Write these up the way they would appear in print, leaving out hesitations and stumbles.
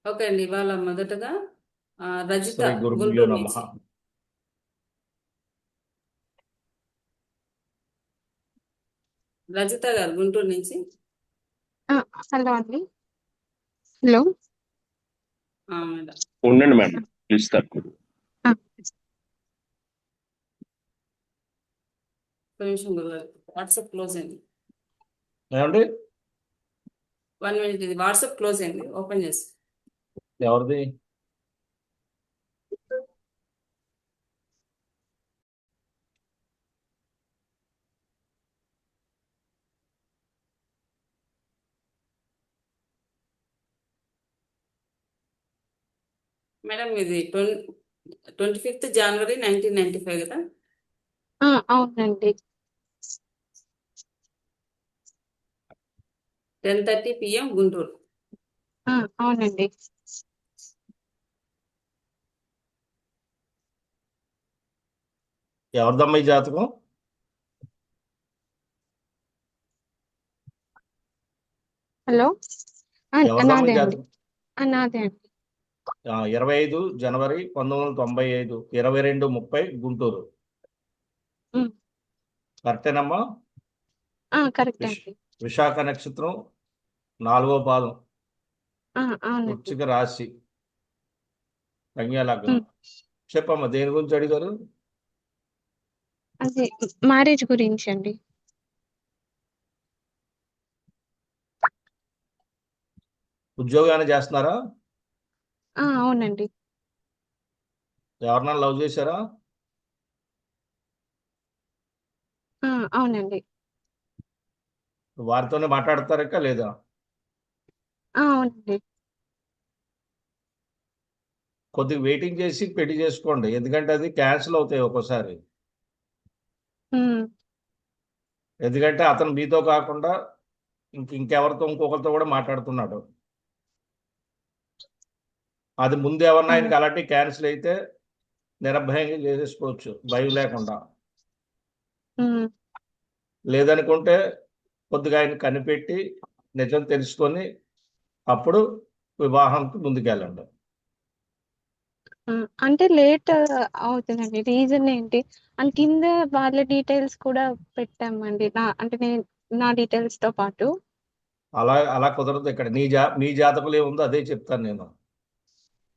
Okay అండి. ఇవాళ మొదటగా రజిత శ్రీ గురుభ్యో గుంటూరు నమః. నుంచి. రజిత గారు గుంటూరు నుంచి. హలో అండి. హలో. మేడం ఉండండి మేడం, పిలుస్తారు. ఆ, ఒక నిమిషం గురుగారు, వాట్సాప్ క్లోజ్ అయింది. ఏమండి 1 మినిట్, ఇది వాట్సాప్ క్లోజ్ అయింది, ఓపెన్ చేసి. ఎవరిది? మేడం ఇది 25th January 1995 కదా. అవునండి. 10:30 PM గుంటూరు. అవునండి. ఎవరిదమ్మా ఈ జాతకం? హలో. ఎవరిదమ్మా నాదే ఈ అండి. జాతకం? నాదే అండి. 25 జనవరి 1995, 22:30 గుంటూరు. ఉమ్, కరెక్టేనమ్మా? కరెక్ట్ అండి. విశాఖ నక్షత్రం 4వ పాదం, అవునండి. వృశ్చిక రాశి, కన్యా లగ్నం. ఉమ్, చెప్పమ్మా, దేని గురించి అడిగారు? అది మ్యారేజ్ గురించి అండి. ఉద్యోగాన్ని చేస్తున్నారా? అవునండి. ఎవరినైనా లవ్ చేశారా? అవునండి. వారితోనే మాట్లాడతారా లేదా? అవునండి. కొద్దిగా వెయిటింగ్ చేసి పెళ్లి చేసుకోండి, ఎందుకంటే అది క్యాన్సిల్ అవుతాయి ఒక్కోసారి. ఉమ్, ఎందుకంటే అతను మీతో కాకుండా ఇంకెవరితో ఇంకొకరితో కూడా మాట్లాడుతున్నాడు. అది ముందు ఎవరన్నా ఆయనకి అలాంటి క్యాన్సిల్ అయితే నిర్భయంగా చేసేసుకోవచ్చు, భయం లేకుండా. ఉమ్, లేదనుకుంటే కొద్దిగా ఆయన కనిపెట్టి నిజం తెలుసుకొని అప్పుడు వివాహానికి ముందుకెళ్ళండి. అంటే లేట్ అవుతుందండి. రీజన్ ఏంటి? అండ్ కింద వాళ్ళ డీటెయిల్స్ కూడా పెట్టామండి. నా డీటెయిల్స్ తో పాటు. అలా అలా కుదరదు. ఇక్కడ మీ జాతకులు ఏముందో అదే చెప్తాను నేను.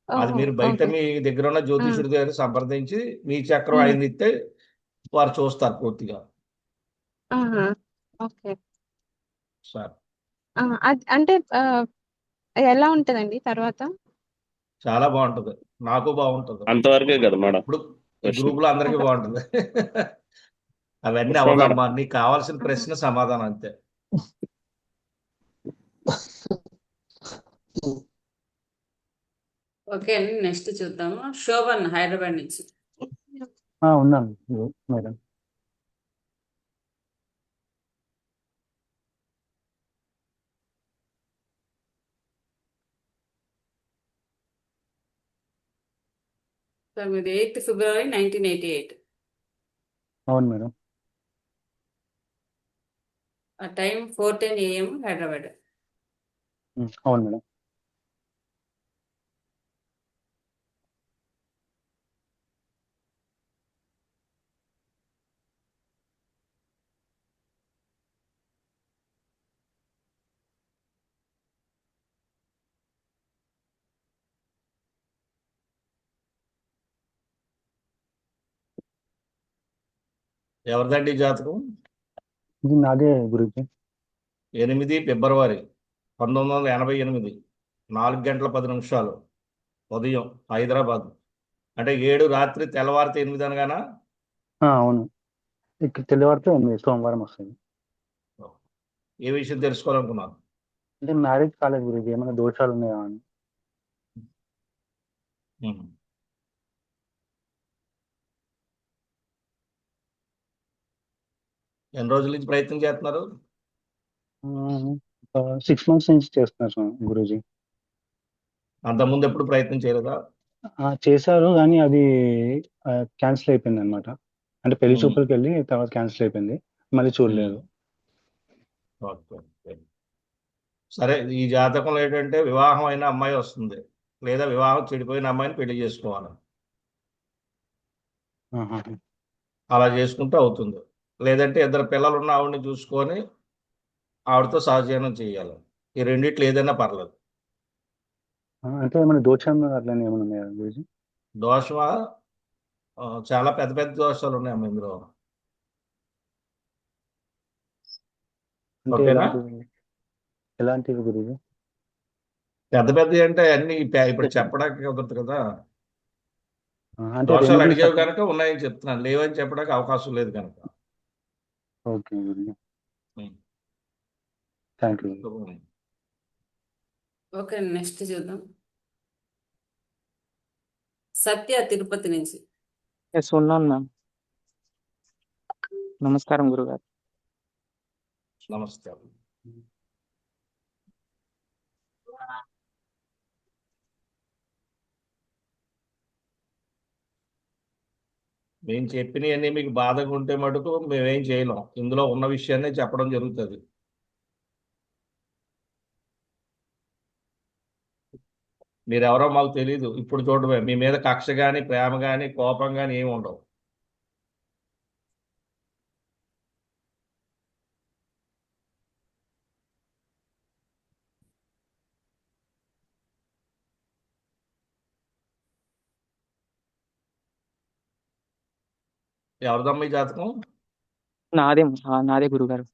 అది మీరు బయట ఓకే. మీ దగ్గర ఉన్న జ్యోతిషుడి దగ్గర సంప్రదించి మీ చక్రం ఆయన ఇస్తే వారు చూస్తారు పూర్తిగా. ఓకే. సార్ అంటే ఎలా ఉంటదండి తర్వాత? చాలా బాగుంటది, నాకు బాగుంటది. అంతవరకే కదా మేడం. ఇప్పుడు ఈ గ్రూప్ లో అందరికీ బాగుంటది. అవన్నీ పుష్ప మేడం, అవదమ్మా, నీకు కావాల్సిన ప్రశ్న సమాధానం అంతే. ఓకే అండి, నెక్స్ట్ చూద్దాము. శోభన్ హైదరాబాద్ నుంచి. ఉన్నాను మేడం. సార్ మీది 8th February 1988. అవును మేడం. ఆ టైం 4:10 AM హైదరాబాద్. అవును మేడం. ఎవరిదండి ఈ జాతకం? ఇది నాదే గురుజీ. 8 ఫిబ్రవరి 1988, 4:10 ఉదయం, హైదరాబాద్. అంటే 7 రాత్రి, తెల్లవారితే 8 అనగానా? అవును, ఇక్కడ తెల్లవారితే సోమవారం వస్తుంది. ఏ విషయం తెలుసుకోవాలనుకున్నాను? అంటే మ్యారేజ్ కాలేదు గురుజీ, ఏమైనా దోషాలు ఉన్నాయా అని. ఎన్ని రోజుల నుంచి ప్రయత్నం చేస్తున్నారు? 6 months నుంచి చేస్తున్నారు గురుజీ. అంతకుముందు ఎప్పుడు ప్రయత్నం చేయలేదా? చేశారు కానీ అది క్యాన్సిల్ అయిపోయింది అనమాట. అంటే పెళ్లి ఉమ్. చూపులకు వెళ్ళి తర్వాత క్యాన్సిల్ అయిపోయింది, మళ్ళీ చూడలేదు. ఓకే. సరే, ఈ జాతకంలో ఏంటంటే వివాహం అయిన అమ్మాయి వస్తుంది. లేదా వివాహం చెడిపోయిన అమ్మాయిని పెళ్లి చేసుకోవాలి. ఆహా. అలా చేసుకుంటే అవుతుంది. లేదంటే ఇద్దరు పిల్లలు ఉన్న ఆవిడని చూసుకొని ఆవిడతో సహజీవనం చేయాలి. ఈ రెండిట్లో ఏదైనా పర్లేదు. అంటే ఏమైనా దోషం అట్లనే ఏమైనా ఉన్నాయా గురుజీ? దోషమా? చాలా పెద్ద పెద్ద దోషాలు ఉన్నాయమ్మా ఇందులో. అంటే ఓకేనా? ఎలాంటివి గురుజీ? పెద్ద పెద్ద అంటే అన్ని ఇప్పుడు చెప్పడానికి కుదరదు కదా. అంటే దోషాలు రెమెడీస్ అడిగేవి కనుక ఉన్నాయని చెప్తున్నాను, లేవని చెప్పడానికి అవకాశం లేదు కనుక. Okay Guruji, um. Thank you. Okay, next చూద్దాం. సత్య తిరుపతి నుంచి. ఎస్ ఉన్నాను మ్యామ్. నమస్కారం గురుగారు. నమస్తే. మేము చెప్పినవన్నీ మీకు బాధగా ఉంటే మటుకు మేమేం చేయలేం. ఇందులో ఉన్న విషయాన్నే చెప్పడం జరుగుతుంది. మీరెవరో మాకు తెలీదు. ఇప్పుడు చూడమే, మీ మీద కక్ష కానీ ప్రేమ కానీ కోపం కానీ ఏమి ఉండవు. ఎవరిదమ్మా ఈ జాతకం? నాదే గురుగారు.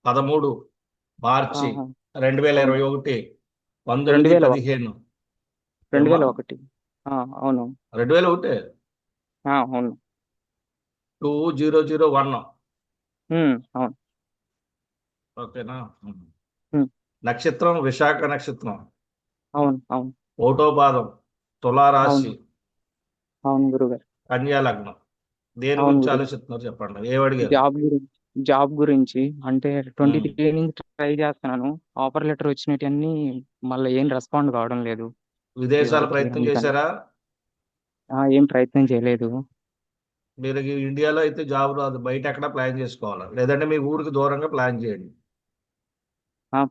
13 మార్చి ఆహా. 2021 19:15. 2001. అవును. 2001 అవును. 2001. అవును. ఓకేనా? ఉమ్. నక్షత్రం విశాఖ నక్షత్రం, అవును. అవును. ఒకటో పాదం, తులారాశి, అవును గురుగారు. కన్యా లగ్నం. దేని అవును గురించి గురు. ఆలోచిస్తున్నారు చెప్పండి, ఏమడిగారు? జాబ్ గురించి అంటే 23 ఉమ్. నుంచి ట్రై చేస్తున్నాను. ఆఫర్ లెటర్ వచ్చినవన్నీ మళ్ళీ ఏం రెస్పాండ్ కావడం లేదు. విదేశాల ఇదివరకు ప్రయత్నం అందుకని చేశారా? ఏం ప్రయత్నం చేయలేదు. మీరు ఇండియాలో అయితే జాబ్ రాదు, బయట ఎక్కడ ప్లాన్ చేసుకోవాలి, లేదంటే మీ ఊరికి దూరంగా ప్లాన్ చేయండి.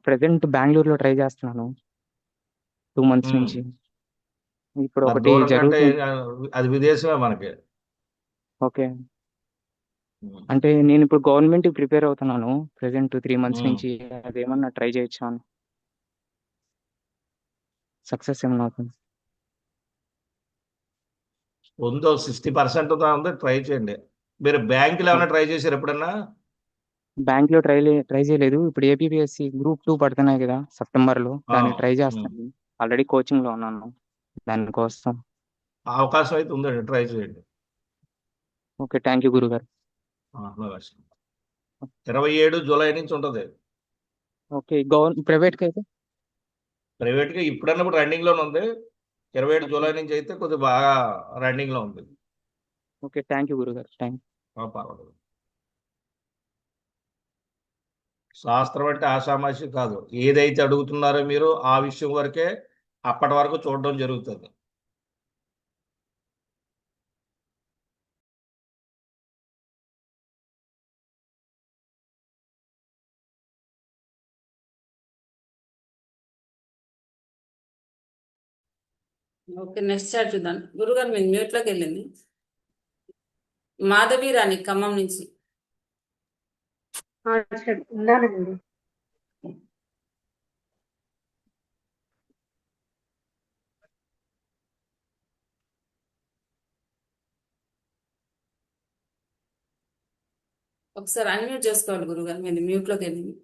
ప్రెసెంట్ బెంగళూరులో ట్రై చేస్తున్నాను 2 months ఉమ్. నుంచి. ఇప్పుడు మరి ఒకటి దూరం కంటే జరుగుతుంది. అది విదేశమే మనకి. ఓకే. ఉమ్. అంటే నేను ఇప్పుడు గవర్నమెంట్ ప్రిపేర్ అవుతున్నాను ప్రెసెంట్ 3 months ఉమ్. నుంచి. అదేమన్నా ట్రై చేయొచ్చా అని. సక్సెస్ ఏమన్నా అవుతుంది. ఉందో 60% ఉంది, ట్రై చేయండి. మీరు బ్యాంకులో ఏమైనా ట్రై చేశారు ఎప్పుడన్నా? బ్యాంక్ లో ట్రై చేయలేదు. ఇప్పుడు ఏపీపీఎస్సి Group 2 పడుతున్నాయి కదా సెప్టెంబర్ లో, ఆ, దానికి ట్రై ఉమ్. చేస్తాను. ఆల్రెడీ కోచింగ్ లో ఉన్నాను దానికోసం. అవకాశం అయితే ఉందండి, ట్రై చేయండి. ఓకే, థ్యాంక్ యూ గురుగారు. అవకాశం 27 జూలై నుంచి ఉంటుంది. ఓకే, ప్రైవేట్ కి అయితే ప్రైవేట్గా ఇప్పుడన్నప్పుడు రన్నింగ్ లోనే ఉంది. 27 జూలై నుంచి అయితే కొద్దిగా బాగా రన్నింగ్ లో ఉంది. ఓకే, థ్యాంక్ యూ గురుగారు. థ్యాంక్ పర్వాలేదు. శాస్త్రం అంటే ఆషామాషి కాదు. ఏదైతే అడుగుతున్నారో మీరు ఆ విషయం వరకే అప్పటి వరకు చూడడం జరుగుతుంది. ఓకే, నెక్స్ట్ చాట్ చూద్దాం. గురుగారు మీరు మ్యూట్ లోకి వెళ్ళింది. మాధవి రాణి ఖమ్మం నుంచి. ఉన్నానండి. ఒకసారి అన్మ్యూట్ చేసుకోవాలి గురుగారు, మీరు మ్యూట్ లోకి వెళ్ళింది.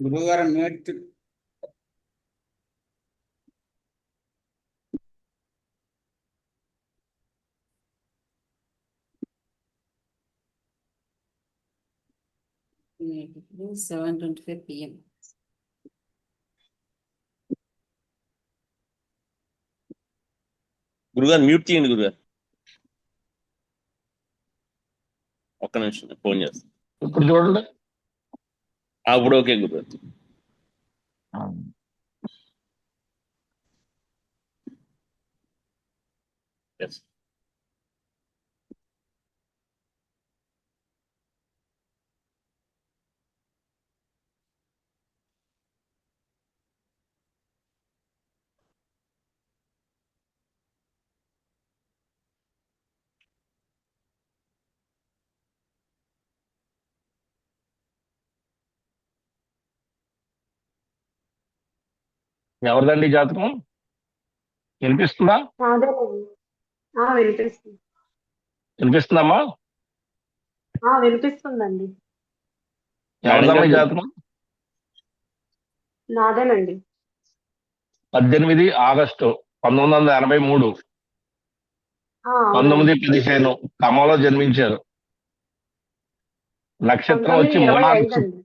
గురువుగారు మ్యూట్. ఇప్పుడు 7:25 PM. గురుగారు మ్యూట్ చేయండి గురుగారు. ఒక్క నిమిషం ఫోన్ చేస్తాను. ఇప్పుడు చూడండి. ఇప్పుడు ఓకే గురుగారు. Yes. ఎవరిదండి జాతకం వినిపిస్తుందా? అదేనండి. వినిపిస్తుంది. వినిపిస్తుందమ్మా? వినిపిస్తుందండి. ఎవరిదమ్మా ఈ మేడం గారు జాతకం? నాదేనండి. 18 ఆగస్టు 1983 అవునండి. 19:15 ఖమ్మంలో జన్మించారు. నక్షత్రం వచ్చి 1925 మూలా అండి.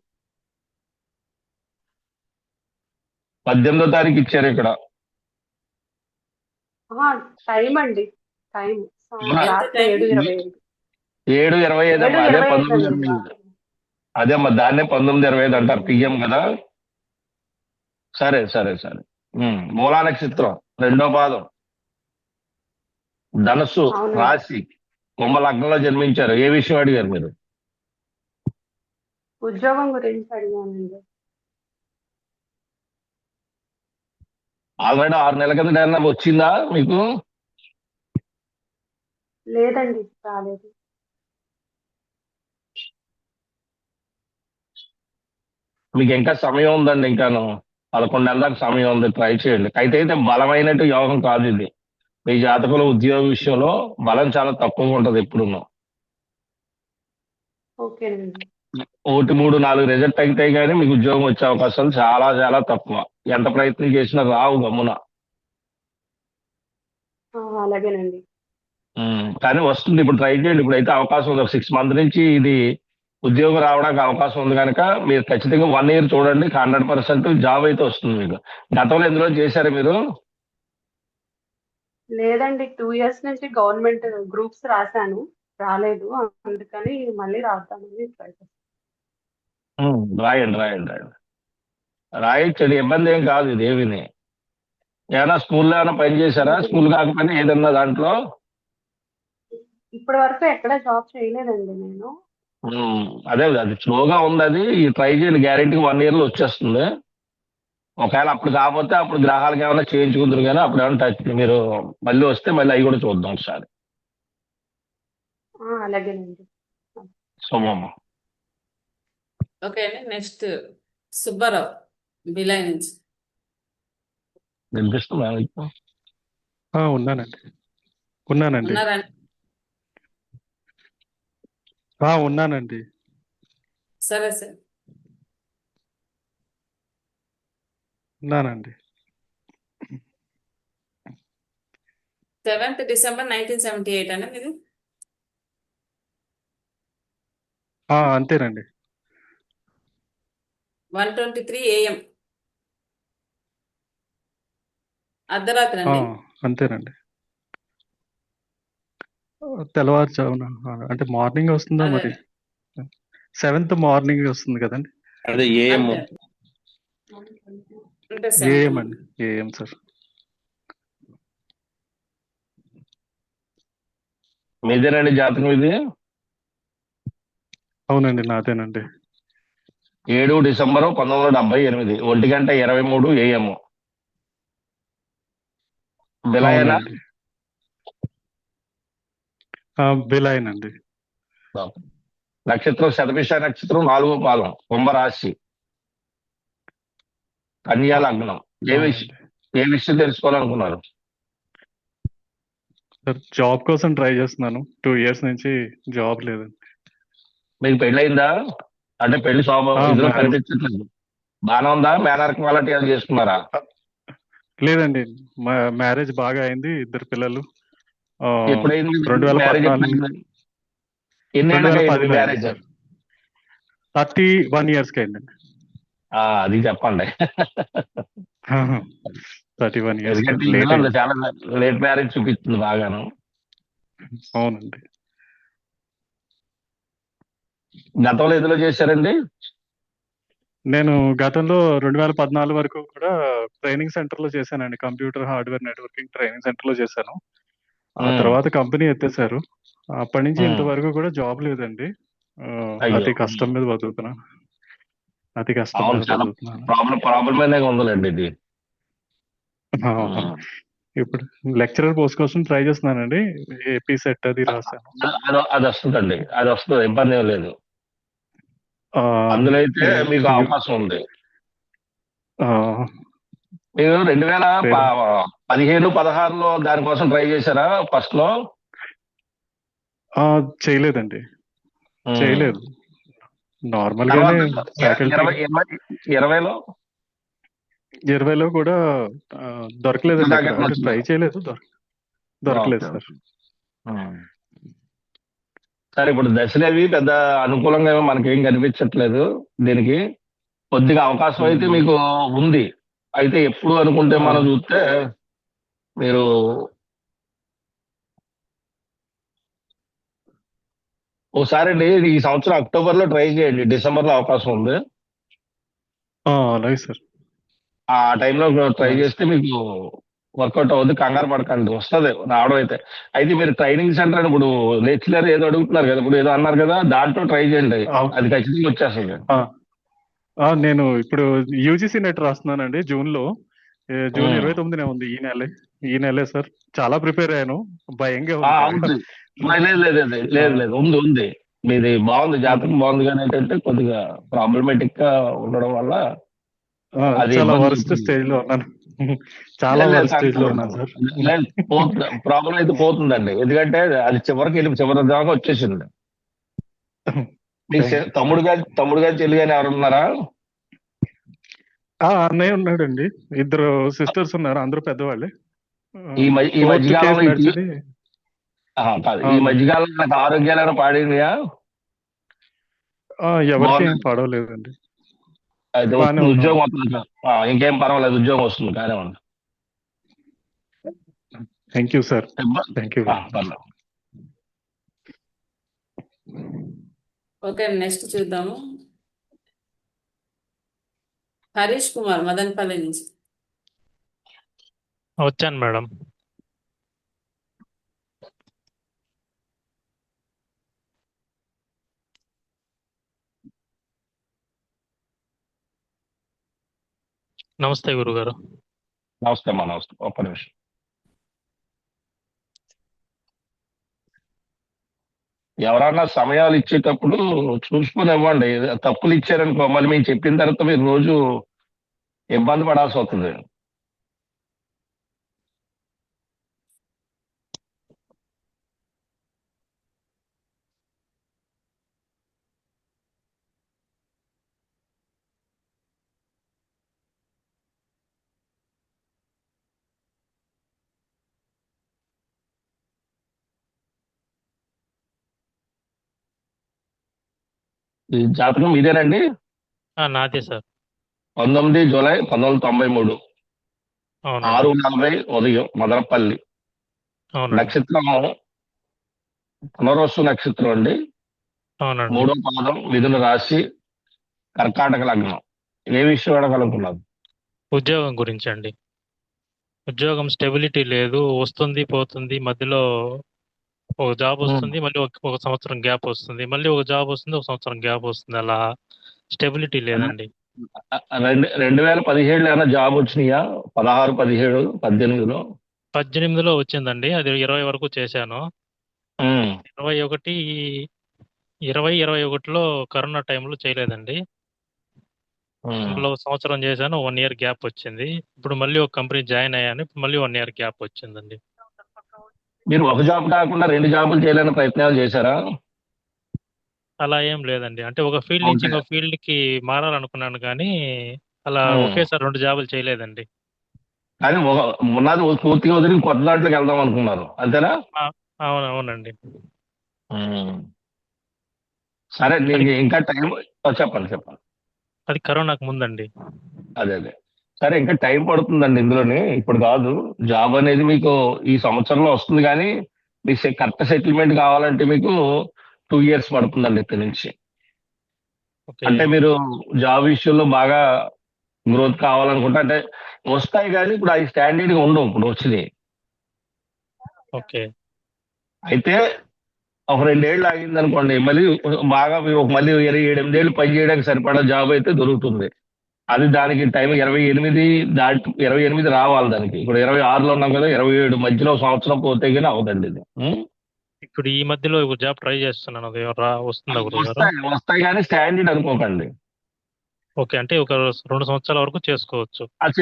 18వ తారీఖు ఇచ్చారు ఇక్కడ. టైం అండి. టైం అవునా? ఎంత రాత్రి టైం? 7:25. 7:25 అమ్మా. అదే 7:25 అండి 1925. రాత్రి. అదే అమ్మా, దాన్నే 1925 అంటారు. పిఎం కదా. సరే సరే సరే. మూలా నక్షత్రం 2వ పాదం, ధనుస్సు అవునండి. రాశి, కుంభ లగ్నంలో జన్మించారు. ఏ విషయం అడిగారు మీరు? ఉద్యోగం గురించి అడిగానండి. ఆల్రెడీ 6 నెలల కింద ఏమన్నా వచ్చిందా మీకు? లేదండి, రాలేదు. మీకు ఇంకా సమయం ఉందండి. ఇంకాను 11 నెలల దాకా సమయం ఉంది. ట్రై చేయండి. అయితే బలమైనట్టు యోగం కాదు ఇది. మీ జాతకంలో ఉద్యోగ విషయంలో బలం చాలా తక్కువగా ఉంటుంది ఎప్పుడును. ఓకేనండి. 1, 3, 4 రిజల్ట్ అయితే కానీ మీకు ఉద్యోగం వచ్చే అవకాశాలు చాలా చాలా తక్కువ. ఎంత ప్రయత్నం చేసినా రావు గమ్మున. అలాగేనండి. కానీ వస్తుంది. ఇప్పుడు ట్రై చేయండి. ఇప్పుడైతే అవకాశం ఉంది. 6 మంత్ నుంచి ఇది ఉద్యోగం రావడానికి అవకాశం ఉంది కనుక మీరు ఖచ్చితంగా 1 ఇయర్ చూడండి. 100% జాబ్ అయితే వస్తుంది మీకు. గతంలో ఎందులో చేశారు మీరు? లేదండి, 2 years నుంచి గవర్నమెంట్ గ్రూప్స్ రాశాను, రాలేదు. అందుకని మళ్ళీ రాద్దామని ట్రై చేస్తాను. రాయండి రాయండి రాయండి. రాయొచ్చండి, ఇబ్బంది ఏం కాదు ఇది ఏమిని. ఏమైనా స్కూల్లో ఏమైనా పని చేశారా? స్కూల్ కాకపోయినా ఏదన్నా దాంట్లో? ఇప్పటి వరకు ఎక్కడ జాబ్ చేయలేదండి నేను. అదే అది స్లోగా ఉంది. అది ట్రై చేయండి, గ్యారెంటీ 1 year లో వచ్చేస్తుంది. ఒకవేళ అప్పుడు కాకపోతే అప్పుడు గ్రహాలకు ఏమైనా చేయించుకుందరు కానీ అప్పుడు ఏమైనా టచ్ మీరు మళ్ళీ వస్తే మళ్ళీ అవి కూడా చూద్దాం ఒకసారి. అలాగేనండి. శుభమ్మ. ఓకే అండి. నెక్స్ట్ సుబ్బారావు బిలాయ్ నుంచి. వినిపిస్తుందా మీకు? ఉన్నానండి. ఉన్నానండి. ఉన్నారండి? ఉన్నానండి. సరే సార్. ఉన్నానండి. 7th December 1978 అండి మీది? అంతేనండి. 1:23 AM అర్ధరాత్రి అండి. అంతేనండి. తెల్లవారుజామున అంటే మార్నింగ్ వస్తుందా అదే మరి? 7th మార్నింగ్ వస్తుంది కదండి. అదే ఏఎం. అంతే. అంటే ఏఎం అండి. AM sir. మీదేనండి జాతకం ఇది? అవునండి, నాదేనండి. 7 డిసెంబరు 1978 1:23 AM. బిలాయనా? అవునండి. బిలాయనండి. నక్షత్రం శతభిష నక్షత్రం 4వ పాదం, కుంభరాశి, కన్యా లగ్నం. ఏ విషయం తెలుసుకోవాలనుకున్నారు? సార్, జాబ్ కోసం ట్రై చేస్తున్నాను. 2 years నుంచి జాబ్ లేదండి. మీకు పెళ్ళయిందా? అంటే పెళ్లి ఇందులో కనిపించట్లేదు. బాగానే ఉందా? మేనర్కం అలాంటి ఏమైనా చేసుకున్నారా? లేదండి, మ్యారేజ్ బాగా అయింది. 2 పిల్లలు. ఎప్పుడైంది 2014 ఎన్నేళ్ళకి మ్యారేజ్? 31 years కి అయిందండి. అది చెప్పండి. 31 years. ఎందుకంటే ఇందులో చాలా లేట్ మ్యారేజ్ చూపిస్తుంది బాగాను. అవునండి. గతంలో ఎందులో చేశారండి? నేను గతంలో 2014 వరకు కూడా ట్రైనింగ్ సెంటర్ లో చేశానండి. Computer hardware networking training centre లో చేశాను. ఆ తర్వాత కంపెనీ ఎత్తేసారు. అప్పటి నుంచి ఉమ్. ఇంతవరకు కూడా జాబ్ లేదండి. అయ్యో అతి కష్టం మీద బతుకుతున్నా. అతి కష్టం అవును, మీద చాలా బతుకుతున్నాను. ప్రాబ్లం అనేది ఉందండి ఇది. ఆ, ఉమ్. ఇప్పుడు లెక్చరర్ పోస్ట్ కోసం ట్రై చేస్తున్నానండి. ఏపీ సెట్ అది రాశాను. అది వస్తుందండి, అది వస్తుంది, ఇబ్బంది ఏం లేదు. ఆ, అందులో అయితే ఏ- మీకు యు- అవకాశం ఉంది. ఆ, మీరు వేరే 2015-16లో దానికోసం ట్రై చేశారా ఫస్ట్ లో? చేయలేదండి. ఉమ్. చేయలేదు. నార్మల్ గానే తర్వాత ఫ్యాకల్టీ 2020లో 20లో కూడా దొరకలేదండి అక్కడ. అంటే వచ్చిందా? ట్రై చేయలేదు, దొరకలేదు ఓకే, సార్. ఉమ్. సరే, ఇప్పుడు దశలు అవి పెద్ద అనుకూలంగా ఏమో మనకేం కనిపించట్లేదు దీనికి. కొద్దిగా అవకాశం అయితే ఉమ్, మీకు ఉంది. అయితే ఎప్పుడు అనుకుంటే ఆ, మనం చూస్తే మీరు ఒకసారి అండి ఈ సంవత్సరం అక్టోబర్లో ట్రై చేయండి, డిసెంబర్లో అవకాశం ఉంది. అలాగే సార్. ఆ టైంలో ట్రై అలాగే సార్. చేస్తే మీకు వర్కౌట్ అవుతుంది, కంగారు పడకండి, వస్తుంది రావడం అయితే. అయితే మీరు ట్రైనింగ్ సెంటర్ అని ఇప్పుడు లెక్చరర్ ఏదో అడుగుతున్నారు కదా, ఇప్పుడు ఏదో అన్నారు కదా, దాంట్లో ట్రై చేయండి, అవ్- అది ఖచ్చితంగా వచ్చేస్తుంది. ఆ, నేను ఇప్పుడు యూజీసీ నెట్ రాస్తున్నానండి జూన్లో. జూన్ ఉమ్. 29నే ఉంది, ఈ నెలే సార్. చాలా ప్రిపేర్ అయ్యాను, భయంగా ఉంది బాగా. ఉంది. లేదు లేదు లేదు ఆ, లేదు లేదు, ఉంది ఉంది. మీది బాగుంది, ఉమ్, జాతకం బాగుంది, కానీ ఏంటంటే కొద్దిగా ప్రాబ్లమేటిక్ గా ఉండడం వల్ల అది చాలా ఇబ్బంది వరస్ట్ అవుతుంది. స్టేజ్ లో ఉన్నాను. చాలా లేదు లేదు, వరస్ట్ స్టేజ్ కంగారు లో ఉన్నాను పడకండి. సార్. లేదు, పోతుంది, ప్రాబ్లం అయితే పోతుందండి. ఎందుకంటే అది చివరికి వెళ్ళి చివరి దాకా వచ్చేసింది. Me thank you. తమ్ముడు గారు చెల్లి గాని ఎవరు ఉన్నారా? అన్నయ్య ఉన్నాడండి, ఇద్దరు సిస్టర్స్ ఉన్నారు, అందరూ పెద్దవాళ్ళే. ఈ కోర్టు కేసు మధ్యకాలంలో నడిచింది. కాదు, ఈ అవునండి. మధ్యకాలంలో నాకు ఆరోగ్యాలు పాడినాయా? ఎవరికి ఏం గవర్నమెంట్ పడవలేదండి, అయితే బాగానే వస్తుంది, ఉన్నాను. ఉద్యోగం వస్తుంది. ఇంకేం పర్వాలేదు, ఉద్యోగం వస్తుంది, కానీ thank you sir, thank you. పర్లేదు. ఓకే, నెక్స్ట్ చూద్దాము. హరీష్ కుమార్ మదనపల్లి నుంచి. వచ్చాను మేడం. నమస్తే గురుగారు. నమస్తే అమ్మా, నమస్తే. ఒక్క నిమిషం. ఎవరన్నా సమయాలు ఇచ్చేటప్పుడు చూసుకుని ఇవ్వండి. తప్పులు ఇచ్చారనుకో, మళ్ళీ మేము చెప్పిన తర్వాత మీరు రోజు ఇబ్బంది పడాల్సి వస్తుంది. ఈ జాతకం ఇదేనండి. నాదే సార్. 19 జూలై 1993, అవునండి. 6:40 ఉదయం, మదనపల్లి. అవునండి. నక్షత్రం పునర్వసు నక్షత్రం అండి. అవునండి. 3వ పాదం, మిథున రాశి, కర్కాటక లగ్నం. ఏ విషయం అడగలనుకున్నారు? ఉద్యోగం గురించి అండి. ఉద్యోగం స్టెబిలిటీ లేదు, వస్తుంది పోతుంది, మధ్యలో ఒక జాబ్ వస్తుంది, మళ్ళీ ఒక సంవత్సరం గ్యాప్ వస్తుంది, మళ్ళీ ఒక జాబ్ వస్తుంది, ఒక సంవత్సరం గ్యాప్ వస్తుంది, అలా స్టెబిలిటీ లేదండి. 2017 ఏమైనా జాబ్ వచ్చినాయా? 16, 17, 18లో? 18లో వచ్చిందండి, అది 20 వరకు చేశాను. 2021లో కరోనా టైంలో చేయలేదండి. మళ్ళీ ఒక సంవత్సరం చేశాను, 1 ఇయర్ గ్యాప్ వచ్చింది. ఇప్పుడు మళ్ళీ ఒక కంపెనీ జాయిన్ అయ్యాను, ఇప్పుడు మళ్ళీ 1 ఇయర్ గ్యాప్ వచ్చిందండి. మీరు ఒక జాబ్ కాకుండా 2 జాబులు చేయాలని ప్రయత్నాలు చేశారా? అలా ఏం లేదండి, అంటే ఒక ఫీల్డ్ నుంచి ఇంకో ఫీల్డ్ కి మారాలనుకున్నాను, కానీ అలా ఒకేసారి 2 జాబులు చేయలేదండి. కానీ ఉన్నది పూర్తిగా వదిలి కొత్త దాంట్లోకి వెళ్దాం అనుకున్నారు, అంతేనా? అవునండి. సరే, నీకు ఇంకా టైం. చెప్పండి. అది కరోనాకు ముందండి. అదే. సరే, ఇంకా టైం పడుతుందండి ఇందులోని, ఇప్పుడు కాదు. జాబ్ అనేది మీకు ఈ సంవత్సరంలో వస్తుంది, కానీ మీ కరెక్ట్ సెటిల్మెంట్ కావాలంటే మీకు 2 ఇయర్స్ పడుతుందండి ఇక్కడి నుంచి. ఓకే. అంటే మీరు జాబ్ విషయంలో బాగా గ్రోత్ కావాలనుకుంటే, అంటే వస్తాయి కానీ ఇప్పుడు అవి స్టాండర్డ్గా ఉండవు ఇప్పుడు వచ్చినాయి. ఓకే. అయితే ఒక 2 ఏళ్ళు ఆగింది అనుకోండి, మళ్ళీ బాగా మళ్ళీ 28 ఏళ్ళు పని చేయడానికి సరిపడా జాబ్ అయితే దొరుకుతుంది. అది దానికి టైం 28 దాటి 28 రావాలి దానికి. ఇప్పుడు 26లో ఉన్నాం కదా, 27 మధ్యలో సంవత్సరం పోతే కానీ అవదండి ఇది. ఇప్పుడు ఈ మధ్యలో ఒక జాబ్ ట్రై చేస్తున్నాను, అది వస్తుందా గురుగారు? వస్తాయి కానీ స్టాండర్డ్ అనుకోకండి. ఓకే, అంటే ఒక 2 సంవత్సరాల వరకు చేసుకోవచ్చు. అది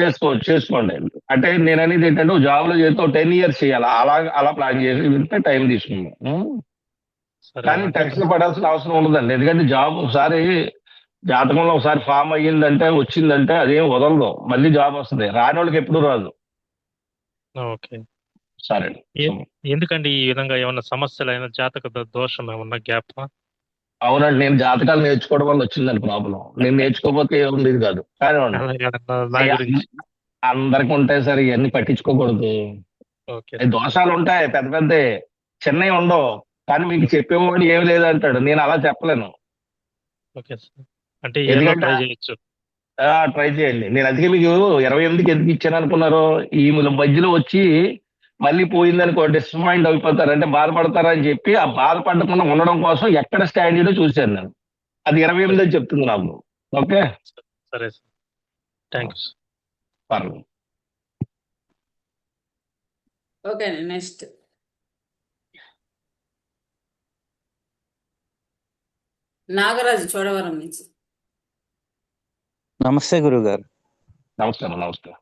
చేసుకోండి. అంటే నేను అనేది ఏంటంటే జాబ్ లో చేస్తే 10 years చేయాలి, అలా ప్లాన్ చేసి టైం తీసుకుందాం. సరే కానీ అంటే టెన్షన్ పడాల్సిన అవసరం ఉండదండి. ఎందుకంటే జాబ్ ఒకసారి జాతకంలో ఒకసారి ఫామ్ అయ్యిందంటే, వచ్చిందంటే అదేం వదలదు, మళ్ళీ జాబ్ వస్తుంది. రాని వాళ్ళకి ఎప్పుడు రాదు. ఓకే. సరే. ఎందుకండి ఈ విధంగా ఏమన్నా సమస్యలు అయినా జాతక దోషం ఏమన్నా గ్యాప్? అవునండి, నేను జాతకాలు నేర్చుకోవడం వల్ల వచ్చిందండి ప్రాబ్లం. నేను నేర్చుకోకపోతే ఏముండేది కాదు. కానీ నా గురించి అందరికి ఉంటాయి సార్, ఇవన్నీ పట్టించుకోకూడదు. ఓకే అవి దోషాలు ఉంటాయి, పెద్ద పెద్ద చిన్నవి ఉండవు. కానీ మీకు చెప్పేవాడు ఏమి లేదంటాడు, నేను అలా చెప్పలేను. ఓకే సార్, అంటే ఏదో ఎందుకంటే ట్రై చేయొచ్చు. ట్రై చేయండి. నేను అందుకే మీకు 28కి ఎందుకు ఇచ్చాను అనుకున్నారు, ఈ మధ్యలో వచ్చి మళ్ళీ పోయిందనుకో డిసప్పాయింట్ అయిపోతారు, అంటే బాధపడతారని చెప్పి ఆ బాధపడకుండా ఉండడం కోసం ఎక్కడ స్టాండర్డ్ చూశాను నేను. అది 28 అని చెప్తుంది నాకు. ఓకే, సరే సార్, థ్యాంక్ యూ. పర్లేదు. ఓకే అండి, నెక్స్ట్ నాగరాజు చోడవరం నుంచి. నమస్తే గురుగారు. నమస్కారం. నమస్కారం.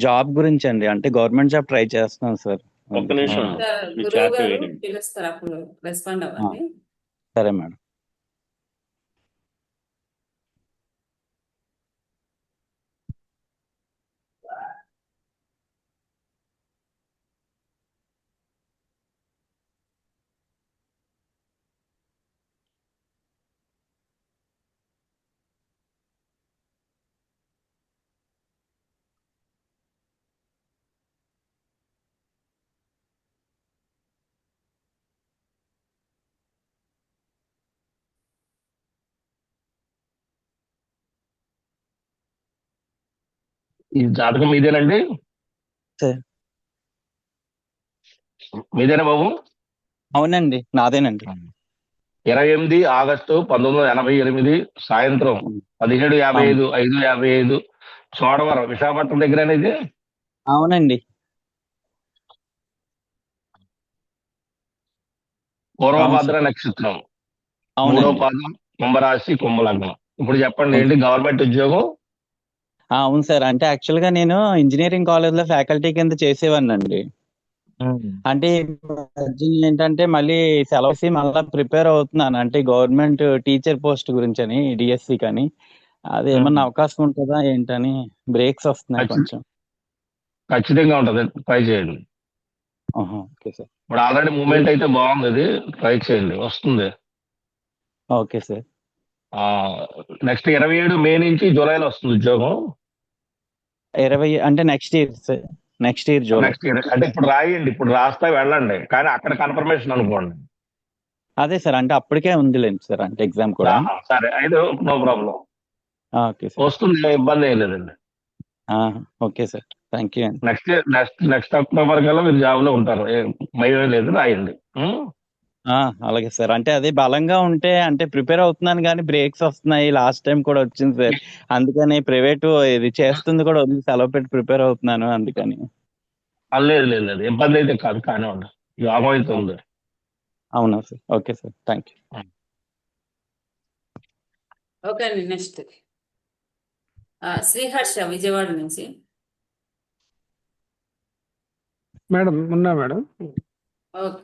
జాబ్ గురించి అండి, అంటే గవర్నమెంట్ జాబ్ ట్రై చేస్తున్నాను సార్. ఒక్క నిమిషం సార్, మీ గురువు చాట్ గారు వేయండి. పిలుస్తారు, అప్పుడు రెస్పాండ్ అవ్వండి. సరే మేడం. ఈ జాతకం మీదేనండి? సరే. మీదేనా బాబు? అవునండి, నాదేనండి. 28 ఆగస్టు 1988 సాయంత్రం 17:55, 5:55 చోడవరం, విశాఖపట్నం దగ్గర అనేది. అవునండి. పూర్వభద్ర నక్షత్రం, అవునండి. 3వ పాదం, కుంభరాశి, కుంభలగ్నం. ఇప్పుడు చెప్పండి, ఏంటి గవర్నమెంట్ ఉద్యోగం? అవును సార్, అంటే యాక్చువల్ గా నేను ఇంజనీరింగ్ కాలేజ్ లో ఫ్యాకల్టీ కింద చేసేవాడిని అండి. అంటే ఏంటంటే మళ్ళీ సెలవు మళ్ళీ ప్రిపేర్ అవుతున్నాను, అంటే గవర్నమెంట్ టీచర్ పోస్ట్ గురించి అని, డిఎస్సి కానీ. అది ఏమన్నా అవకాశం ఉంటుందా ఏంటని, బ్రేక్స్ వస్తున్నాయి కొంచెం. ఖచ్చితంగా ఉంటుంది, ట్రై చేయండి. Okay sir. ఇప్పుడు ఆల్రెడీ మూమెంట్ అయితే బాగుంది, ఇది ట్రై చేయండి, వస్తుంది. Okay sir. నెక్స్ట్ 27 మే నుంచి జూలైలో వస్తుంది ఉద్యోగం. 20 అంటే next year sir, next year July. Next year అంటే ఇప్పుడు రాయండి, ఇప్పుడు రాస్తా వెళ్ళండి, కానీ అక్కడ కన్ఫర్మేషన్ అనుకోండి. అదే సార్, అంటే అప్పటికే ఉందిలేండి సార్, అంటే ఎగ్జామ్ కూడా. సరే, అయితే నో ప్రాబ్లం, ఓకే సార్. వస్తుంది, ఇబ్బంది ఏం లేదండి. ఓకే సార్, థ్యాంక్ యూ అండి. నెక్స్ట్ అక్టోబర్ కల్లా మీరు జాబ్ లో ఉంటారు, భయం లేదు, రాయండి. అలాగే సార్, అంటే అదే బలంగా ఉంటే అంటే ప్రిపేర్ అవుతున్నాను కానీ బ్రేక్స్ వస్తున్నాయి, లాస్ట్ టైం కూడా వచ్చింది సార్. అందుకని ప్రైవేట్ ఇది చేస్తుంది కూడా వదిలి సెలవు పెట్టి ప్రిపేర్ అవుతున్నాను, అందుకని. లేదు లేదు లేదు, ఇబ్బంది అయితే కాదు, కానివ్వండి, జాబ్ అయితే ఉంది. అవునా sir, okay sir, thank you. Okay అండి, నెక్స్ట్ శ్రీహర్ష విజయవాడ నుంచి. మేడం ఉన్నా మేడం. ఓకే.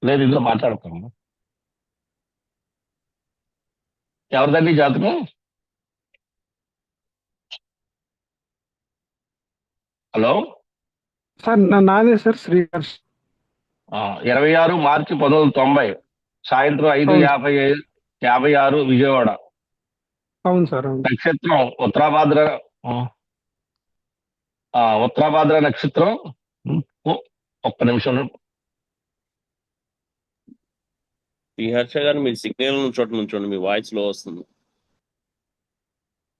లేదు, ఇందులో మాట్లాడతాము. ఎవరిదండి జాతకం? హలో. సార్ నాదే సార్ శ్రీహర్ష్. 26 మార్చి 1990 సాయంత్రం అవును సార్. 5:56 విజయవాడ. అవును సార్. అవును. నక్షత్రం ఉత్తరాభాద్ర. ఉత్తరాభాద్ర నక్షత్రం. ఓ, ఒక్క నిమిషం. శ్రీహర్ష గారు మీరు సిగ్నల్ చోట నుంచోండి, మీ వాయిస్ లో వస్తుంది.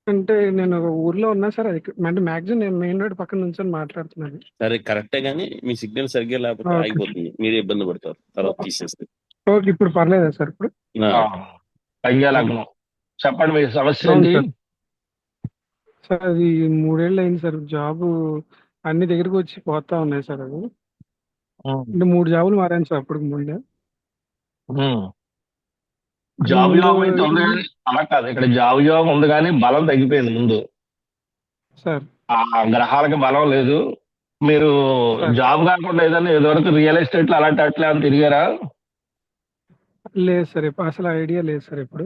అంటే నేను ఒక ఊర్లో ఉన్నా సార్. అది అంటే మ్యాక్సిమం నేను మెయిన్ రోడ్ పక్కన నుంచి మాట్లాడుతున్నాను. సరే కరెక్టే, కానీ మీ సిగ్నల్ సరిగ్గా లేకపోతే ఓకే. ఆగిపోతుంది, మీరే ఇబ్బంది పడతారు తర్వాత తీసేస్తే. ఓకే, ఇప్పుడు పర్లేదా సార్ ఇప్పుడు? కన్యా లగ్నం. చెప్పండి మీ సమస్య అవును ఏంటి? సార్. సార్ అది 3 ఏళ్ళు అయింది సార్. జాబ్ అన్ని దగ్గరికి వచ్చి పోతా ఉన్నాయి సార్. అది అంటే 3 జాబులు మారాను సార్ అప్పటికి ముందే. జాబ్ ముందు యోగం అయితే ఉంది కానీ అలా కాదు, ఇక్కడ జాబ్ యోగం ఉంది కానీ బలం తగ్గిపోయింది ముందు. సార్ ఆ గ్రహాలకి బలం లేదు. మీరు సార్ జాబ్ కాకుండా ఏదైనా ఇదివరకు రియల్ ఎస్టేట్ లో అలాంటి అట్లా అని తిరిగారా? లేదు సార్, అసలు ఐడియా లేదు సార్ ఇప్పుడు.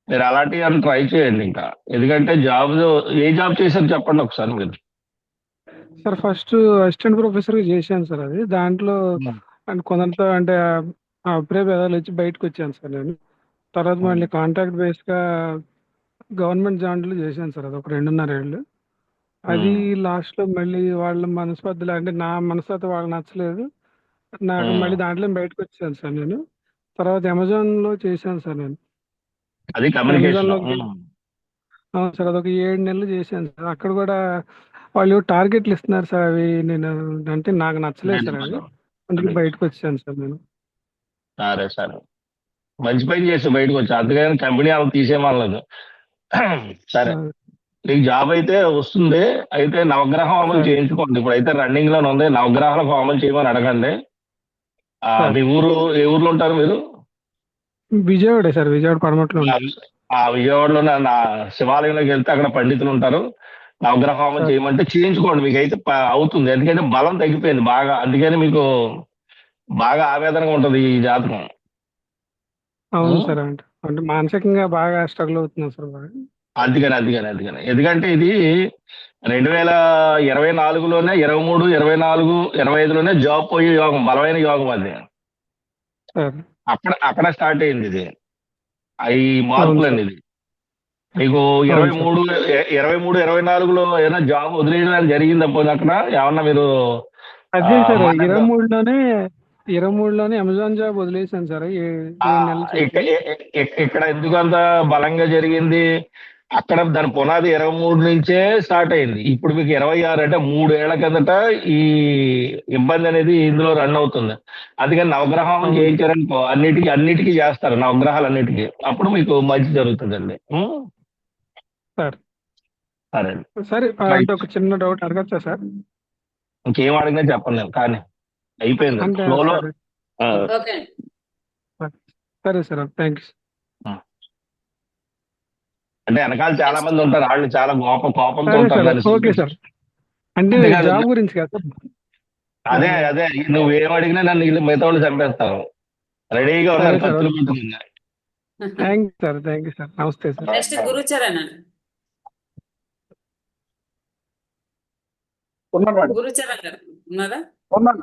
మీరు అలాంటివి అని ట్రై చేయండి ఇంకా. ఎందుకంటే జాబ్, ఏ జాబ్ చేశారు చెప్పండి ఒకసారి మీరు. సార్ ఫస్ట్ అసిస్టెంట్ ప్రొఫెసర్ చేశాను సార్. అది దాంట్లో అంటే కొంత అంటే అభిప్రాయాలు వచ్చి బయటకు వచ్చాను సార్ నేను. తర్వాత మళ్ళీ కాంట్రాక్ట్ బేస్గా గవర్నమెంట్ జాబ్లో చేశాను సార్. అది ఒక 2.5 ఏళ్ళు. అది లాస్ట్లో మళ్ళీ వాళ్ళ మనస్పర్ధలు అంటే నా మనస్తత్వం వాళ్ళకి నచ్చలేదు. నాకు మళ్ళీ దాంట్లో బయటకు వచ్చాను సార్ నేను. తర్వాత అమెజాన్లో చేశాను సార్ నేను. అది కమ్యూనికేషన్. అమెజాన్లో అవును సార్, అదొక 7 నెలలు చేశాను సార్. అక్కడ కూడా వాళ్ళు టార్గెట్లు ఇస్తున్నారు సార్. అవి నేను అంటే నాకు నచ్చలేదు సార్. అవి అందుకే బయటకు వచ్చాను సార్ నేను. సరే సరే, మంచి పని చేసి బయటకు వచ్చి, అందుకని కంపెనీ వాళ్ళు తీసేయమనలేదు. సరే, నీకు జాబ్ అయితే వస్తుంది. అయితే నవగ్రహ హోమం సార్ చేయించుకోండి. ఇప్పుడైతే రన్నింగ్ లోనే ఉంది. నవగ్రహాలకు హోమం చేయమని అడగండి. సార్ మీ ఊరు ఏ ఊర్లో ఉంటారు మీరు? విజయవాడే సార్, విజయవాడ పడమట్లో ఉంటుంది. విజయవాడలో నా శివాలయంలోకి వెళ్తే అక్కడ పండితులు ఉంటారు. నవగ్రహ హోమం సార్ చేయమంటే చేయించుకోండి, మీకు అయితే అవుతుంది. ఎందుకంటే బలం తగ్గిపోయింది బాగా, అందుకని మీకు బాగా ఆవేదనగా ఉంటుంది ఈ జాతకం. అవును ఉం? సార్. అంటే మానసికంగా బాగా స్ట్రగుల్ అవుతున్నాను సార్ బాగా. అందుకని ఎందుకంటే ఇది 2024లోనే 23, 24, 25లోనే జాబ్ పోయే యోగం, బలమైన యోగం అది. సార్ అక్కడ స్టార్ట్ అయింది ఇది, ఈ అవును మార్పులండి. సార్. ఇది మీకు అవును సార్. 23, 24లో ఏదైనా జాబ్ వదిలేయడం జరిగింది అప్పుడు అక్కడ ఏమన్నా మీరు అదే సార్, మానేద్దాం. 23లోనే అమెజాన్ జాబ్ వదిలేసాను సార్. 7 నెలలు చేసి. ఇక్కడ ఎందుకు అంత బలంగా జరిగింది? అక్కడ దాని పునాది 23 నుంచే స్టార్ట్ అయింది. ఇప్పుడు మీకు 26 అంటే 3 ఏళ్ల కిందట ఈ ఇబ్బంది అనేది ఇందులో రన్ అవుతుంది. అందుకని నవగ్రహం అవును చేయించారనుకో, అన్నిటికీ చేస్తారు నవగ్రహాలు అన్నిటికీ, అప్పుడు మీకు మంచి జరుగుతుందండి. సార్. సరే సరే అండి. అంటే ఒక చిన్న డౌట్ అడగచ్చా సార్? ఇంకేం అడిగినా చెప్పండి నేను, కానీ అయిపోయింది అంటే ఫ్లోలో. సరే ఓకే అండి. సరే సార్, థ్యాంక్ యూ. అంటే వెనకాల చాలా మంది ఉంటారు, వాళ్ళు చాలా కోపంతో సరే ఉంటారు సార్, దాన్ని ఓకే సార్. అంటే అంతేకాదు. జాబ్ గురించి కదా సార్. అదే నువ్వేం అడిగినా నన్ను వీళ్ళు మిగతా వాళ్ళు చంపేస్తారు. రెడీగా సరే ఉన్నారు సార్, కత్తులు పట్టుకుని. Thank you sir. నమస్తే సార్. నెక్స్ట్ గురుచరణ్ అండి. ఉన్నాను మేడం. గురుచరణ్ గారు ఉన్నారా? ఉన్నాను.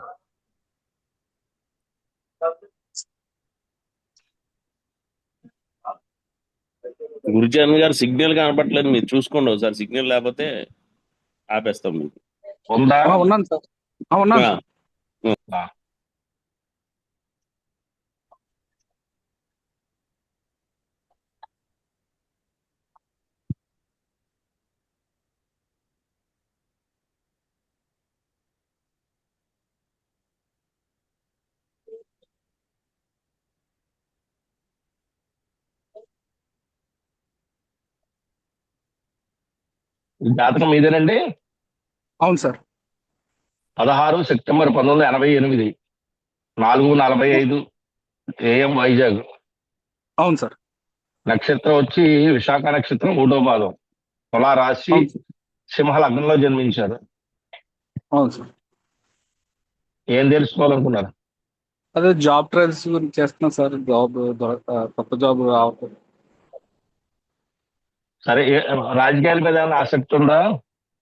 గురుచరణ్ గారు సిగ్నల్ కనపట్లేదు, మీరు చూసుకోండి ఒకసారి. సిగ్నల్ లేకపోతే ఆపేస్తాం మీకు. ఉందా? ఉన్నాను సార్. ఉన్నాను సార్. ఈ జాతకం మీదేనండి? అవును సార్. 16 September 1988, 4:45 AM Vizag. అవును సార్. నక్షత్రం వచ్చి విశాఖ నక్షత్రం 3వ పాదం, తులా రాశి, సింహ లగ్నంలో జన్మించారు. అవును సార్. ఏం తెలుసుకోవాలనుకున్నారు? అదే జాబ్ ట్రయల్స్ గురించి చేస్తున్నాం సార్. కొత్త జాబ్ రావట్లేదు. సరే, రాజకీయాల మీద ఏమైనా ఆసక్తి ఉందా?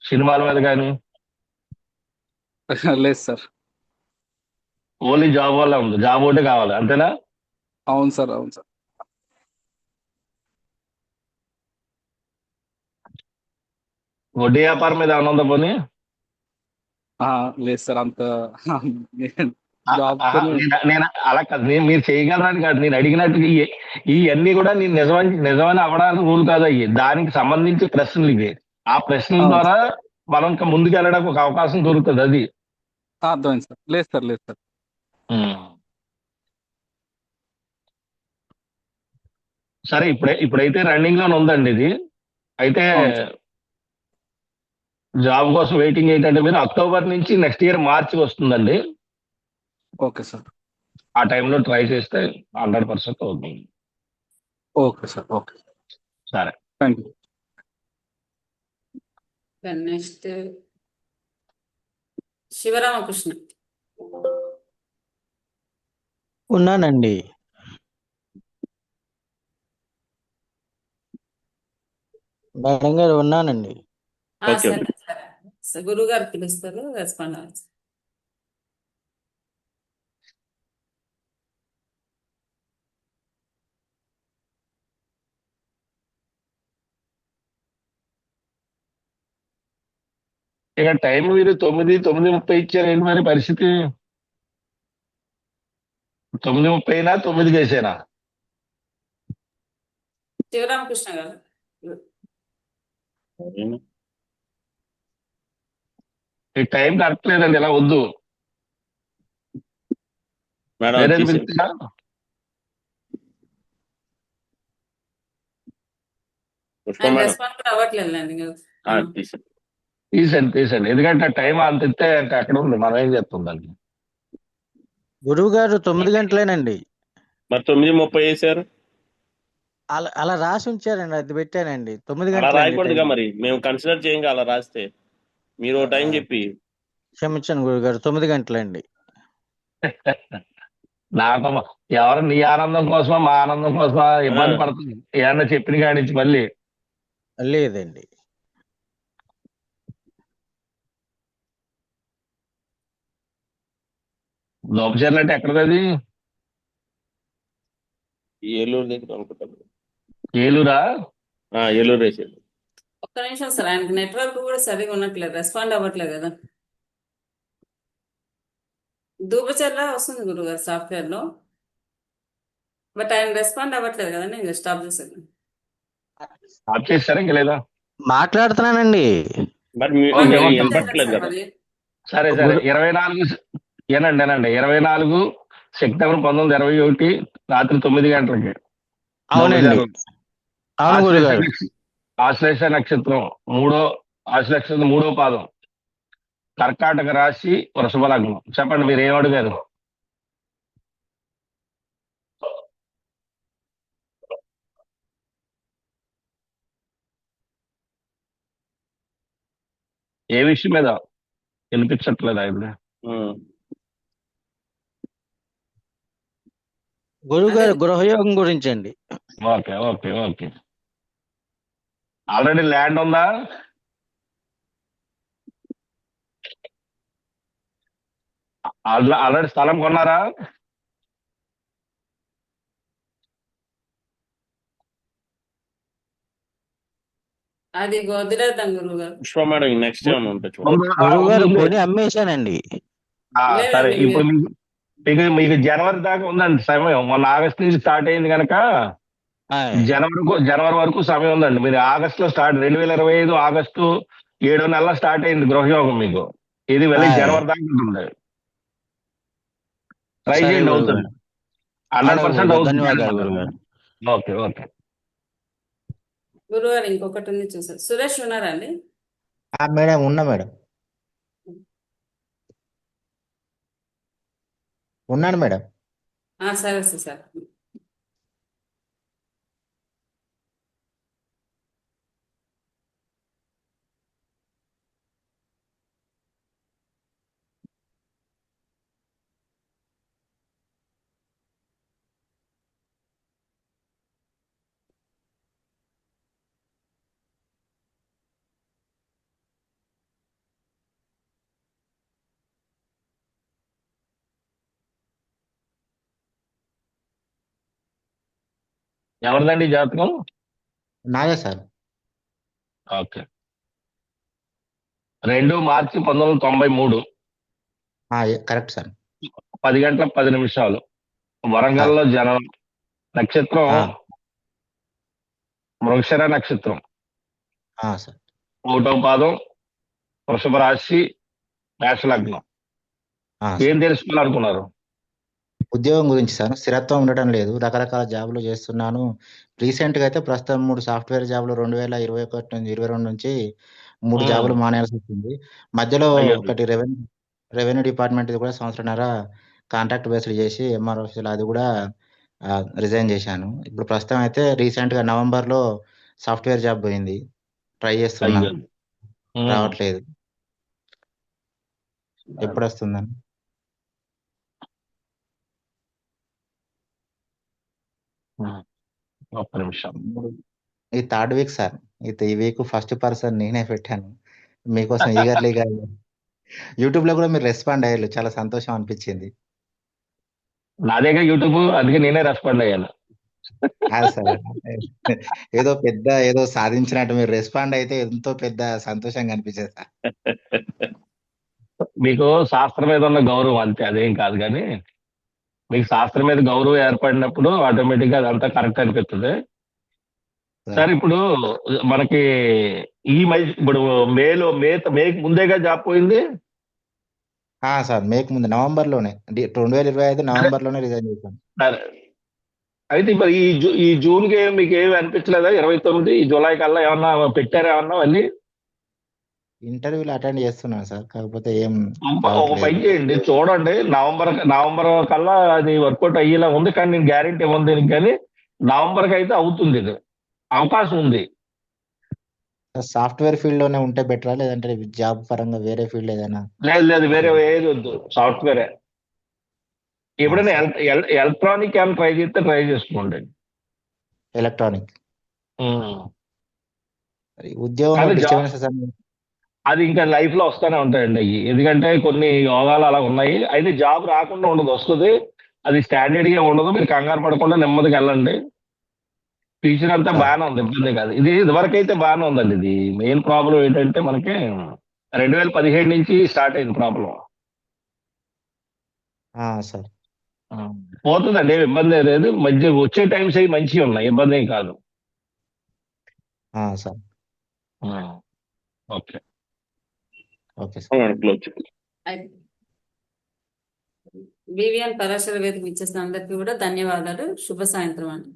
సినిమాల మీద కానీ? లేదు సార్. ఓన్లీ జాబ్ వల్ల ఉంది, జాబ్ ఒకటే కావాలి అంతేనా? అవును సార్, అవును సార్. వడ్డీ వ్యాపారం మీద ఏమైనా ఉందా పోనీ? లేదు సార్ అంత ఆ- ఆహా, జాబ్తోనే. నేను అలా కాదు, మీరు చేయగలరని కాదు నేను అడిగినట్టు ఇవన్నీ కూడా నేను నిజమని అవ్వడానికి రూల్ కాదు, అయ్యి దానికి సంబంధించి ప్రశ్నలు ఇవి. ఆ ప్రశ్నల అవును ద్వారా మనం ఇంకా ముందుకు వెళ్ళడానికి ఒక అవకాశం దొరుకుతుంది అది. అర్థమైంది సార్. లేదు సార్, లేదు సార్. ఉమ్. సరే ఇప్పుడైతే రన్నింగ్ లోనే ఉందండి ఇది. అయితే అవును సార్. జాబ్ కోసం వెయిటింగ్ ఏంటంటే మీరు అక్టోబర్ నుంచి నెక్స్ట్ ఇయర్ మార్చి వస్తుందండి. Okay sir. ఆ టైంలో ట్రై చేస్తే 100% అవుతుంది. Okay sir. ఓకే. సరే. Thank you. నెక్స్ట్ శివరామకృష్ణ. ఉన్నానండి. మేడం గారు ఉన్నానండి. ఓకే సరే సరే గురువు గారు పిలుస్తారు, రెస్పాండ్ అవ్వచ్చు. ఇక టైం మీరు 9:30 ఇచ్చారు, ఏంటి మరి పరిస్థితి? 9:30 9 చేసేనా? శివరామకృష్ణ గారు ఈ టైం కరెక్ట్ లేదండి, ఇలా వద్దు. మేడం వేరేది తీసేయండి. పిలుస్తున్నా? పుష్ప ఆయన మేడం రెస్పాండ్ కూడా అవ్వట్లేదులేండి. తీసేయండి. తీసండి ఎందుకంటే టైం అంత ఇస్తే ఇంకా ఎక్కడ ఉంది, మనం ఏం చేస్తాం దానికి. గురువు గారు 9 గంటలేనండి. మరి 9:30 వేసారు, అలా రాసి ఉంచారండి, అది పెట్టానండి. 9 అలా గంటలండి రాయకూడదుగా. టైం. మరి మేము కన్సిడర్ చేయంగా అలా రాస్తే. మీరు ఓ టైం చెప్పి క్షమించండి గురువు గారు, 9 గంటలండి. నాకు ఎవరు నీ ఆనందం కోసమా మా ఆనందం కోసమా ఇబ్బంది పడుతుంది ఏమన్నా చెప్పిన కాడి నుంచి మళ్ళీ. లేదండి. లోపచర్ల అంటే ఎక్కడది? ఏలూరు దగ్గర అనుకుంటాను. ఏలూరా? ఏలూరు వేసాడు. ఒక్క నిమిషం సార్, ఆయనకి నెట్వర్క్ కూడా సరిగా ఉండట్లేదు, రెస్పాండ్ అవ్వట్లేదు కదా. దూపచర్ల వస్తుంది గురుగారు సాఫ్ట్వేర్ లో, బట్ ఆయన రెస్పాండ్ అవ్వట్లేదు కదండి, ఇంకా స్టాప్ చేశాను. స్టాప్ చేస్తారా ఇంకా లేదా? మాట్లాడుతున్నానండి. మరి ఓకే, ఓకే. వినపట్లేదు కదా. సరే 24 ఏనండి 24 సెప్టెంబర్ 1921 రాత్రి 9 గంటలకి. అవునండి. అవును గురుగారు. ఆశ్లేష నక్షత్రం మూడో పాదం, కర్కాటక రాశి, వృషభ లగ్నం. చెప్పండి మీరు ఏం అడిగారు? ఏ విషయం మీద వినిపించట్లేదు ఆయన? గురువు గారు గృహయోగం గురించి అండి. Okay okay okay. Already land ఉందా? ఆల్రెడీ స్థలం కొన్నారా? అది వదిలేద్దాం గురువు గారు. పుష్ప మేడం నెక్స్ట్ ఏమైనా ఉంటే గురువు గారు కొని అమ్మేశానండి. సరే ఇప్పుడు మీకు జనవరి దాకా ఉందండి సమయం. మొన్న ఆగస్టు నుంచి స్టార్ట్ అయింది కనుక జనవరి వరకు సమయం ఉందండి. మీరు ఆగస్ట్ లో స్టార్ట్ 2025 ఆగస్టు 7వ నెలలో స్టార్ట్ అయింది గృహయోగం మీకు. ఇది వెళ్ళి జనవరి దాకా ఉంటుంది. ట్రై చేయండి, అవుతుంది. 100% అవుతుంది. ధన్యవాదాలు గురువు గారు. Okay okay. గురువు గారు ఇంకొకటి ఉంది చూసారు. సురేష్ ఉన్నారా అండి? మేడం ఉన్నా మేడం, ఉన్నాను మేడం. సరే సార్. ఎవరిదండి ఈ జాతకం? నాదే సార్. ఓకే. 2 మార్చి 1993 కరెక్ట్ సార్. 10 గంటల 10 నిమిషాలు సార్. వరంగల్లో జనం. నక్షత్రం మృగశిర నక్షత్రం. సార్. 1వ పాదం, వృషభ రాశి, మేష లగ్నం. ఏం సార్. తెలుసుకోవాలనుకున్నారు? ఉద్యోగం గురించి సార్. స్థిరత్వం ఉండటం లేదు. రకరకాల జాబులు చేస్తున్నాను. రీసెంట్గా అయితే ప్రస్తుతం 3 సాఫ్ట్వేర్ జాబులు 2021 నుంచి 22 నుంచి 3 జాబులు మానేయాల్సి వచ్చింది. మధ్యలో అయ్యో. ఒకటి రెవెన్యూ డిపార్ట్మెంట్ కూడా సంవత్సరంన్నర కాంట్రాక్ట్ బేస్డ్ చేసి ఎంఆర్ ఆఫీసులో అది కూడా రిజైన్ చేశాను. ఇప్పుడు ప్రస్తుతం అయితే రీసెంట్గా నవంబర్లో సాఫ్ట్వేర్ జాబ్ పోయింది. ట్రై చేస్తున్నా, అయ్యో. రావట్లేదు. ఎప్పుడు వస్తుందని? ఒక్క నిమిషం. ఈ 3rd వీక్ సార్. ఈ వీక్ ఫస్ట్ పర్సన్ నేనే పెట్టాను మీకోసం ఈగర్లీగా. యూట్యూబ్ లో కూడా మీరు రెస్పాండ్ అయ్యారు, చాలా సంతోషం అనిపించింది. నాదేగా యూట్యూబ్, అందుకే నేనే రెస్పాండ్ అయ్యాను. కాదు సార్, ఏదో సాధించినట్టు మీరు రెస్పాండ్ అయితే ఎంతో పెద్ద సంతోషంగా అనిపించేది సార్. మీకు శాస్త్రం మీద ఉన్న గౌరవం అంతే, అదేం కాదు. కానీ మీకు శాస్త్రం మీద గౌరవం ఏర్పడినప్పుడు ఆటోమేటిక్ గా అదంతా కరెక్ట్ అనిపిస్తుంది. సార్ ఇప్పుడు మనకి ఇప్పుడు మేకు ముందేగా జాబ్ పోయింది. సార్ మేకు ముందు నవంబర్లోనే 2025 నవంబర్లోనే రిజైన్ చేశాను. సరే. అయితే మరి ఈ జూన్ కి మీకు ఏమి అనిపించలేదా? 29 ఈ జూలై కల్లా ఏమన్నా పెట్టారా ఏమన్నా మళ్ళీ? ఇంటర్వ్యూలు అటెండ్ చేస్తున్నాను సార్, కాకపోతే ఏం ఒక పని చేయండి, చూడండి. నవంబర్ కల్లా అది వర్కౌట్ అయ్యేలా ఉంది. కానీ నేను గ్యారెంటీ ఇవ్వను దీనికి. కానీ నవంబర్కి అయితే అవుతుంది, ఇది అవకాశం ఉంది. సాఫ్ట్వేర్ ఫీల్డ్ లోనే ఉంటే బెటరా, లేదంటే జాబ్ పరంగా వేరే ఫీల్డ్ ఏదైనా? లేదు, వేరే ఏది వద్దు, సాఫ్ట్వేరే. ఎప్పుడైనా ఎలక్ట్రానిక్ ఏమైనా ట్రై చేస్తే ట్రై చేసుకోండి. ఎలక్ట్రానిక్ ఉద్యోగం డిస్టర్బెన్సెస్ అది ఇంకా లైఫ్ లో వస్తూనే ఉంటాయండి అవి. ఎందుకంటే కొన్ని యోగాలు అలా ఉన్నాయి. అయితే జాబ్ రాకుండా ఉండదు, వస్తుంది. అది స్టాండర్డ్ గా ఉండదు. మీరు కంగారు పడకుండా నెమ్మదిగా వెళ్ళండి. ఫ్యూచర్ అంతా బాగానే ఉంది, ఇబ్బంది కాదు. ఇది ఇదివరకు అయితే బాగానే ఉందండి. ఇది మెయిన్ ప్రాబ్లం ఏంటంటే మనకి 2017 నుంచి స్టార్ట్ అయింది ప్రాబ్లం. సార్. పోతుందండి, ఏమి ఇబ్బంది లేదు. మధ్య వచ్చే టైమ్స్ అవి మంచిగా ఉన్నాయి, ఇబ్బంది ఏం కాదు. Sir. Okay. Okay sir. VVN Parashara వేదిక ఇచ్చేసిన అందరికీ కూడా ధన్యవాదాలు. శుభ సాయంత్రం అండి.